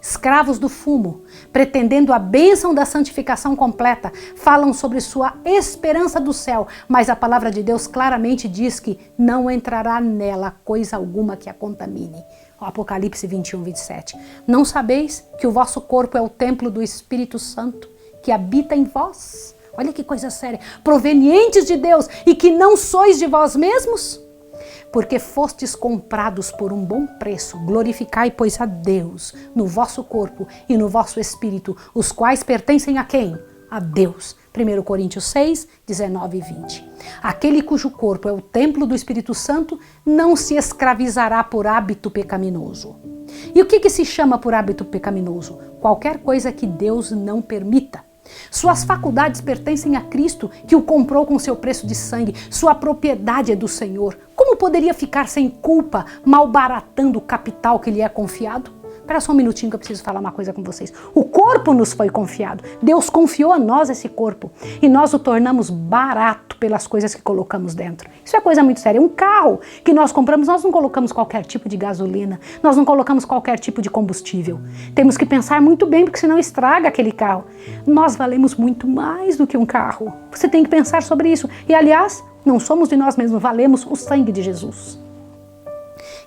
[SPEAKER 1] Escravos do fumo, pretendendo a bênção da santificação completa, falam sobre sua esperança do céu, mas a palavra de Deus claramente diz que não entrará nela coisa alguma que a contamine. Apocalipse 21, 27. Não sabeis que o vosso corpo é o templo do Espírito Santo, que habita em vós? Olha que coisa séria. Provenientes de Deus, e que não sois de vós mesmos? Porque fostes comprados por um bom preço, glorificai, pois, a Deus no vosso corpo e no vosso espírito, os quais pertencem a quem? A Deus. 1 Coríntios 6, 19 e 20. Aquele cujo corpo é o templo do Espírito Santo não se escravizará por hábito pecaminoso. E o que se chama por hábito pecaminoso? Qualquer coisa que Deus não permita. Suas faculdades pertencem a Cristo, que o comprou com seu preço de sangue. Sua propriedade é do Senhor. Como poderia ficar sem culpa, malbaratando o capital que lhe é confiado? Espera só um minutinho que eu preciso falar uma coisa com vocês. O corpo nos foi confiado. Deus confiou a nós esse corpo. E nós o tornamos barato pelas coisas que colocamos dentro. Isso é coisa muito séria. Um carro que nós compramos, nós não colocamos qualquer tipo de gasolina. Nós não colocamos qualquer tipo de combustível. Temos que pensar muito bem, porque senão estraga aquele carro. Nós valemos muito mais do que um carro. Você tem que pensar sobre isso. E, aliás, não somos de nós mesmos, valemos o sangue de Jesus.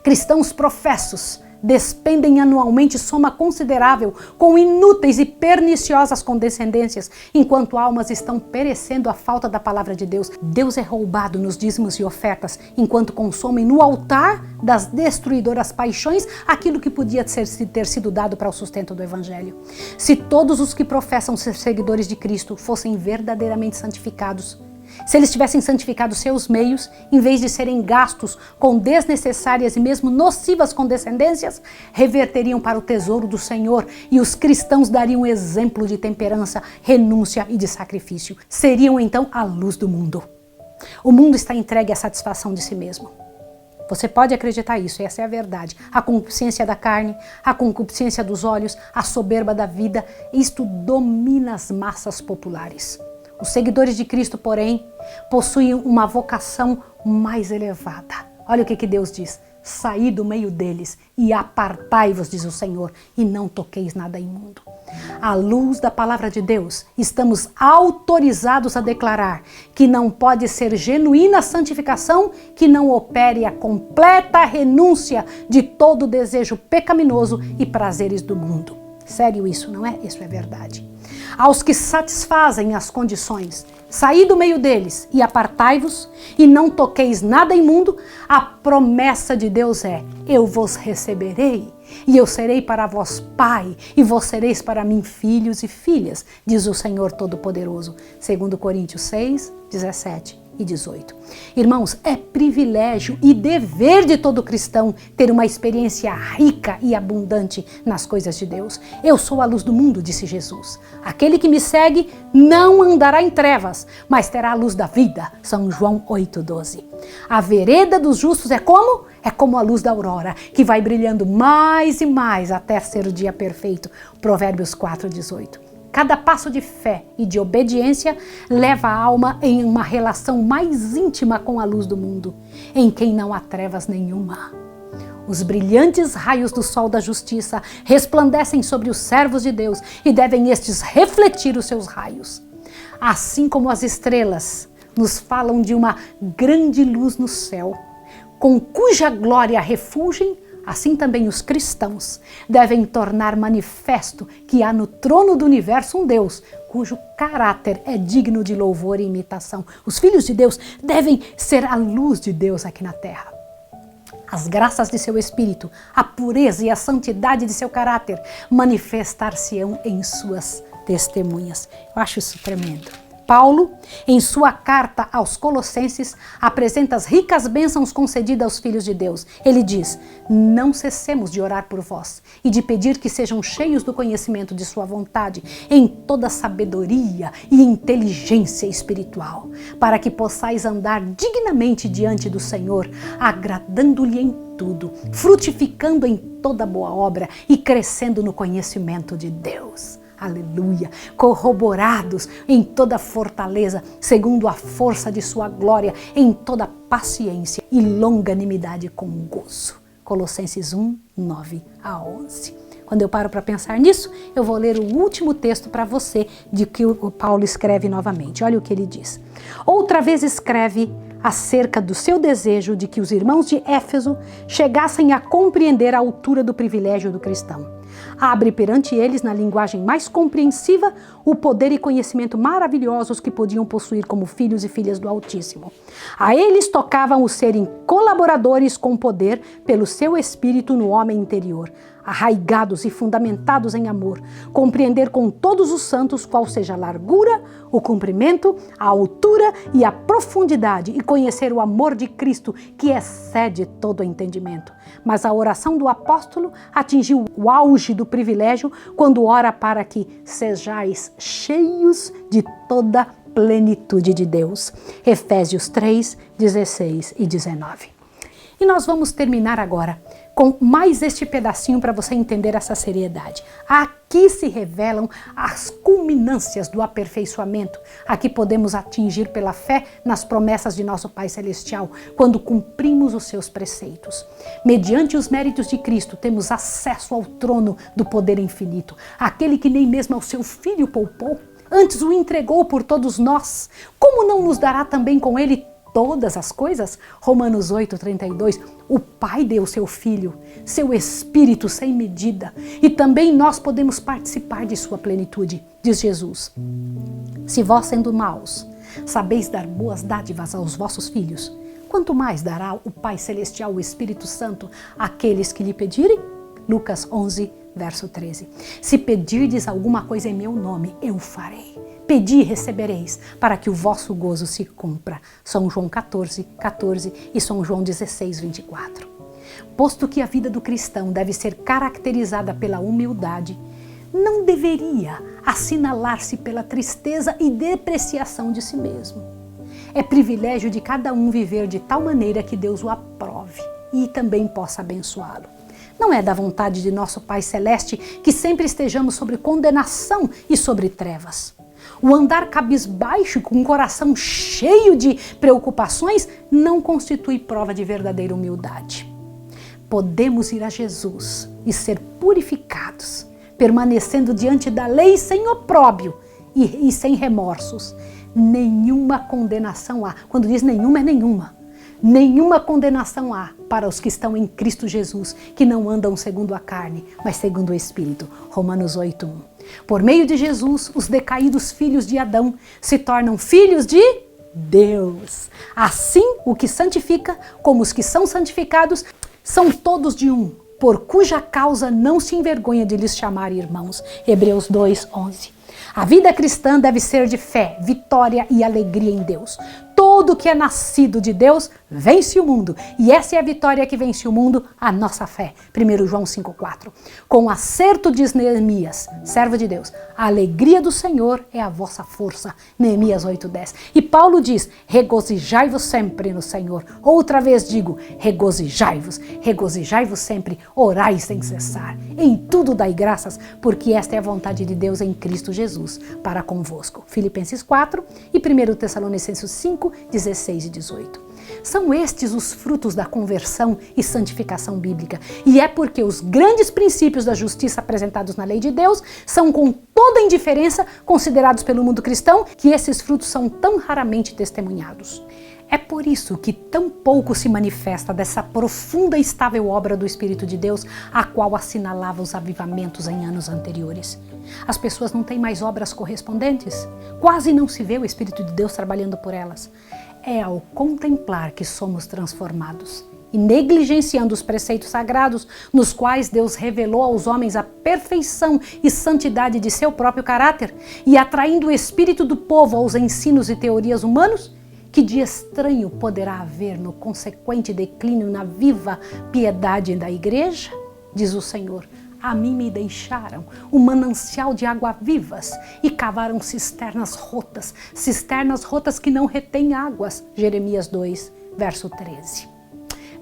[SPEAKER 1] Cristãos professos despendem anualmente soma considerável com inúteis e perniciosas condescendências, enquanto almas estão perecendo à falta da palavra de Deus. Deus é roubado nos dízimos e ofertas, enquanto consomem no altar das destruidoras paixões aquilo que podia ter sido dado para o sustento do evangelho. Se todos os que professam ser seguidores de Cristo fossem verdadeiramente santificados, se eles tivessem santificado seus meios, em vez de serem gastos com desnecessárias e mesmo nocivas condescendências, reverteriam para o tesouro do Senhor, e os cristãos dariam exemplo de temperança, renúncia e de sacrifício. Seriam então a luz do mundo. O mundo está entregue à satisfação de si mesmo. Você pode acreditar isso, essa é a verdade. A concupiscência da carne, a concupiscência dos olhos, a soberba da vida, isto domina as massas populares. Os seguidores de Cristo, porém, possuem uma vocação mais elevada. Olha o que Deus diz. saí do meio deles e apartai-vos, diz o Senhor, e não toqueis nada imundo. À luz da palavra de Deus, estamos autorizados a declarar que não pode ser genuína santificação que não opere a completa renúncia de todo desejo pecaminoso e prazeres do mundo. Sério isso, não é? Isso é verdade. Aos que satisfazem as condições, saí do meio deles e apartai-vos, e não toqueis nada imundo, a promessa de Deus é: eu vos receberei, e eu serei para vós pai, e vós sereis para mim filhos e filhas, diz o Senhor Todo-Poderoso. 2 Coríntios 6, 17 e 18. Irmãos, é privilégio e dever de todo cristão ter uma experiência rica e abundante nas coisas de Deus. Eu sou a luz do mundo, disse Jesus. Aquele que me segue não andará em trevas, mas terá a luz da vida. São João 8,12. A vereda dos justos é como? É como a luz da aurora, que vai brilhando mais e mais até ser o dia perfeito. Provérbios 4,18. Cada passo de fé e de obediência leva a alma em uma relação mais íntima com a luz do mundo, em quem não há trevas nenhuma. Os brilhantes raios do sol da justiça resplandecem sobre os servos de Deus e devem estes refletir os seus raios. Assim como as estrelas nos falam de uma grande luz no céu, com cuja glória refulgem, assim também os cristãos devem tornar manifesto que há no trono do universo um Deus cujo caráter é digno de louvor e imitação. Os filhos de Deus devem ser a luz de Deus aqui na terra. As graças de seu Espírito, a pureza e a santidade de seu caráter manifestar-se-ão em suas testemunhas. Eu acho isso tremendo. Paulo, em sua carta aos Colossenses, apresenta as ricas bênçãos concedidas aos filhos de Deus. Ele diz: não cessemos de orar por vós e de pedir que sejam cheios do conhecimento de sua vontade, em toda sabedoria e inteligência espiritual, para que possais andar dignamente diante do Senhor, agradando-lhe em tudo, frutificando em toda boa obra e crescendo no conhecimento de Deus. Aleluia, corroborados em toda fortaleza, segundo a força de sua glória, em toda paciência e longanimidade com gozo. Colossenses 1, 9 a 11. Quando eu paro para pensar nisso, eu vou ler o último texto para você, de que o Paulo escreve novamente. Olha o que ele diz. Outra vez escreve acerca do seu desejo de que os irmãos de Éfeso chegassem a compreender a altura do privilégio do cristão. Abre perante eles, na linguagem mais compreensiva, o poder e conhecimento maravilhosos que podiam possuir como filhos e filhas do Altíssimo. A eles tocavam o serem colaboradores com poder pelo seu espírito no homem interior, arraigados e fundamentados em amor, compreender com todos os santos qual seja a largura, o comprimento, a altura e a profundidade, e conhecer o amor de Cristo, que excede todo o entendimento. Mas a oração do apóstolo atingiu o auge do privilégio quando ora para que sejais cheios de toda plenitude de Deus. Efésios 3, 16 e 19. E nós vamos terminar agora com mais este pedacinho para você entender essa seriedade. Aqui se revelam as culminâncias do aperfeiçoamento a que podemos atingir pela fé nas promessas de nosso Pai Celestial, quando cumprimos os seus preceitos. Mediante os méritos de Cristo, temos acesso ao trono do poder infinito, aquele que nem mesmo ao seu Filho poupou, antes o entregou por todos nós. Como não nos dará também com ele todas as coisas? Romanos 8:32. O Pai deu seu Filho, seu Espírito sem medida, e também nós podemos participar de sua plenitude, diz Jesus. Se vós, sendo maus, sabeis dar boas dádivas aos vossos filhos, quanto mais dará o Pai Celestial, o Espírito Santo, àqueles que lhe pedirem? Lucas 11, verso 13. Se pedirdes alguma coisa em meu nome, eu farei. Pedi e recebereis, para que o vosso gozo se cumpra. São João 14, 14 e São João 16, 24. Posto que a vida do cristão deve ser caracterizada pela humildade, não deveria assinalar-se pela tristeza e depreciação de si mesmo. É privilégio de cada um viver de tal maneira que Deus o aprove e também possa abençoá-lo. Não é da vontade de nosso Pai Celeste que sempre estejamos sobre condenação e sobre trevas. O andar cabisbaixo, com o coração cheio de preocupações, não constitui prova de verdadeira humildade. podemos ir a Jesus e ser purificados, permanecendo diante da lei sem opróbrio e sem remorsos. Nenhuma condenação há. Quando diz nenhuma, é nenhuma. Nenhuma condenação há para os que estão em Cristo Jesus, que não andam segundo a carne, mas segundo o Espírito. Romanos 8:1. Por meio de Jesus, os decaídos filhos de Adão se tornam filhos de Deus. Assim, o que santifica, como os que são santificados, são todos de um, por cuja causa não se envergonha de lhes chamar irmãos. Hebreus 2:11. A vida cristã deve ser de fé, vitória e alegria em Deus. Todo que é nascido de Deus vence o mundo. E essa é a vitória que vence o mundo, a nossa fé. 1 João 5:4. Com acerto diz Neemias, servo de Deus, a alegria do Senhor é a vossa força. Neemias 8:10. E Paulo diz, regozijai-vos sempre no Senhor. Outra vez digo, regozijai-vos sempre, orai sem cessar. Em tudo dai graças, porque esta é a vontade de Deus em Cristo Jesus para convosco. Filipenses 4 e 1 Tessalonicenses 5, 16 e 18. São estes os frutos da conversão e santificação bíblica. E é porque os grandes princípios da justiça apresentados na lei de Deus são com toda indiferença considerados pelo mundo cristão que esses frutos são tão raramente testemunhados. É por isso que tão pouco se manifesta dessa profunda e estável obra do Espírito de Deus, a qual assinalava os avivamentos em anos anteriores. As pessoas não têm mais obras correspondentes, quase não se vê o Espírito de Deus trabalhando por elas. É ao contemplar que somos transformados. E negligenciando os preceitos sagrados, nos quais Deus revelou aos homens a perfeição e santidade de seu próprio caráter, e atraindo o espírito do povo aos ensinos e teorias humanos, que dia estranho poderá haver no consequente declínio na viva piedade da igreja? Diz o Senhor, a mim me deixaram um manancial de água vivas e cavaram cisternas rotas que não retêm águas. Jeremias 2, verso 13.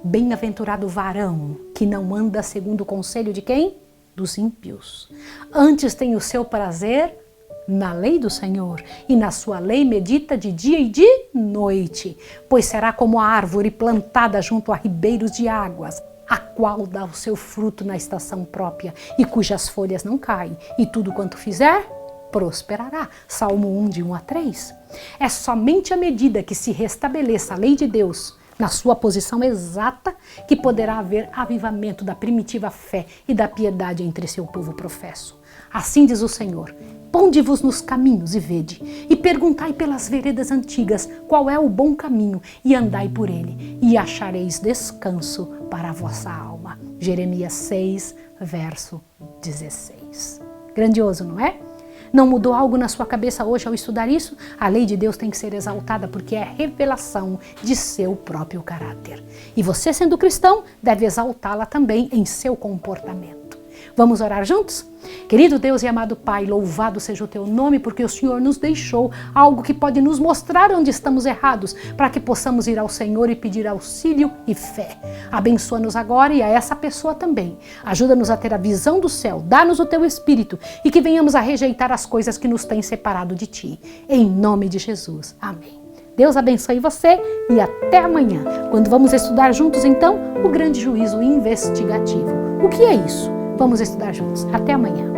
[SPEAKER 1] Bem-aventurado o varão que não anda segundo o conselho de quem? Dos ímpios. Antes tem o seu prazer na lei do Senhor, e na sua lei medita de dia e de noite, pois será como a árvore plantada junto a ribeiros de águas, a qual dá o seu fruto na estação própria, e cujas folhas não caem, e tudo quanto fizer, prosperará. Salmo 1, de 1 a 3. É somente à medida que se restabeleça a lei de Deus na sua posição exata que poderá haver avivamento da primitiva fé e da piedade entre seu povo professo. Assim diz o Senhor, ponde-vos nos caminhos e vede, e perguntai pelas veredas antigas qual é o bom caminho, e andai por ele, e achareis descanso para a vossa alma. Jeremias 6, verso 16. Grandioso, não é? Não mudou algo na sua cabeça hoje ao estudar isso? A lei de Deus tem que ser exaltada porque é a revelação de seu próprio caráter. E você, sendo cristão, deve exaltá-la também em seu comportamento. Vamos orar juntos? Querido Deus e amado Pai, louvado seja o Teu nome, porque o Senhor nos deixou algo que pode nos mostrar onde estamos errados, para que possamos ir ao Senhor e pedir auxílio e fé. Abençoa-nos agora e a essa pessoa também. Ajuda-nos a ter a visão do céu, dá-nos o Teu Espírito e que venhamos a rejeitar as coisas que nos têm separado de Ti. Em nome de Jesus. Amém. Deus abençoe você e até amanhã, quando vamos estudar juntos, então, o grande juízo investigativo. O que é isso? Vamos estudar juntos. Até amanhã.